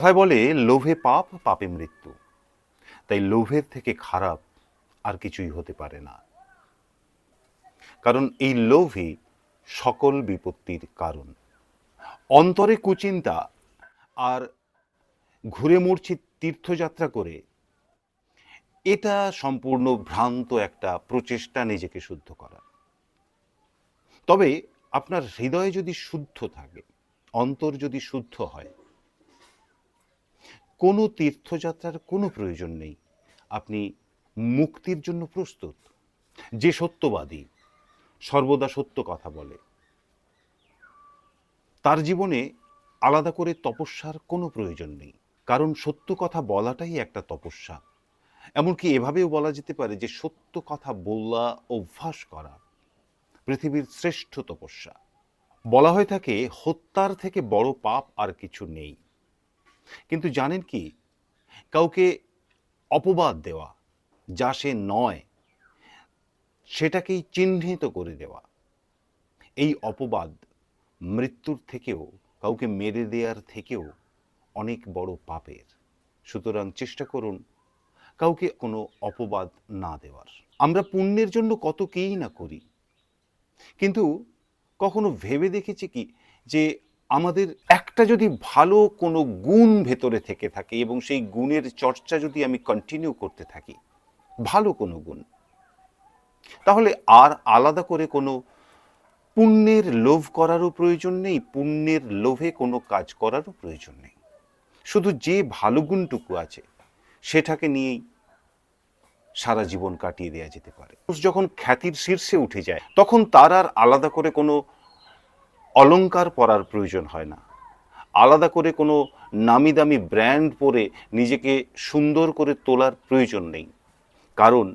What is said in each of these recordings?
কথায় বলে লোভে পাপ, পাপে মৃত্যু। তাই লোভের থেকে খারাপ আর কিছুই হতে পারে না। কারণ এই লোভই সকল বিপত্তির কারণ। অন্তরে কুচিন্তা আর ঘুরে মূর্ছি তীর্থযাত্রা করে এটা সম্পূর্ণ ভ্রান্ত একটা প্রচেষ্টা নিজেকে শুদ্ধ করা। তবে আপনার হৃদয় যদি শুদ্ধ থাকে, অন্তর যদি শুদ্ধ হয়, কোনো তীর্থযাত্রার কোনো প্রয়োজন নেই। আপনি মুক্তির জন্য প্রস্তুত। যে সত্যবাদী, সর্বদা সত্য কথা বলে, তার জীবনে আলাদা করে তপস্যার কোনো প্রয়োজন নেই। কারণ সত্য কথা বলাটাই একটা তপস্যা। এমনকি এভাবেও বলা যেতে পারে যে সত্য কথা বলা অভ্যাস করা পৃথিবীর শ্রেষ্ঠ তপস্যা। বলা হয়ে থাকে হত্যার থেকে বড় পাপ আর কিছু নেই। কিন্তু জানেন কি, কাউকে অপবাদ দেওয়া, যা সে নয় সেটাকেই চিহ্নিত করে দেওয়া, এই অপবাদ মৃত্যুর থেকেও, কাউকে মেরে দেওয়ার থেকেও অনেক বড় পাপের। সুতরাং চেষ্টা করুন কাউকে কোনো অপবাদ না দেওয়ার। আমরা পুণ্যের জন্য কত কেই না করি, কিন্তু কখনো ভেবে দেখেছি কি যে আমাদের একটা যদি ভালো কোনো গুণ ভেতরে থেকে থাকে এবং সেই গুণের চর্চা যদি আমি কন্টিনিউ করতে থাকি, ভালো কোনো গুণ, তাহলে আর আলাদা করে কোনো পুণ্যের লোভ করারও প্রয়োজন নেই, পুণ্যের লোভে কোনো কাজ করারও প্রয়োজন নেই। শুধু যে ভালো গুণটুকু আছে সেটাকে নিয়েই সারা জীবন কাটিয়ে দেওয়া যেতে পারে। যখন খ্যাতির শীর্ষে উঠে যায় তখন তার আর আলাদা করে কোনো অলংকার পরার প্রয়োজন হয় না, আলাদা করে কোনো নামি দামি ব্র্যান্ড পরে নিজেকে সুন্দর করে তোলার প্রয়োজন নেই। কারণ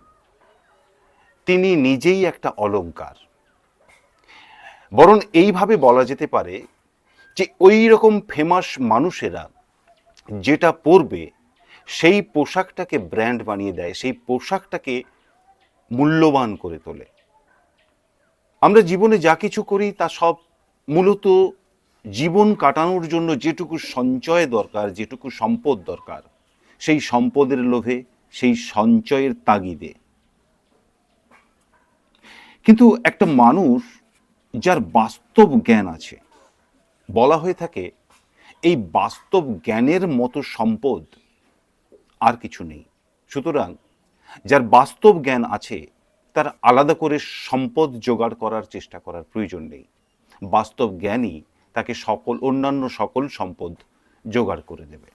তিনি নিজেই একটা অলংকার। বরং এইভাবে বলা যেতে পারে যে ওই রকম ফেমাস মানুষেরা যেটা পরবে সেই পোশাকটাকে ব্র্যান্ড বানিয়ে দেয়, সেই পোশাকটাকে মূল্যবান করে তোলে। আমরা জীবনে যা কিছু করি তা সব মূলত জীবন কাটানোর জন্য যেটুকু সঞ্চয় দরকার, যেটুকু সম্পদ দরকার, সেই সম্পদের লোভে, সেই সঞ্চয়ের তাগিদে। কিন্তু একটা মানুষ যার বাস্তব জ্ঞান আছে, বলা হয়ে থাকে এই বাস্তব জ্ঞানের মতো সম্পদ আর কিছু নেই। সুতরাং যার বাস্তব জ্ঞান আছে তার আলাদা করে সম্পদ জোগাড় করার চেষ্টা করার প্রয়োজন নেই। বাস্তব জ্ঞানই তাকে অন্যান্য সকল সম্পদ জোগাড় করে দেবে।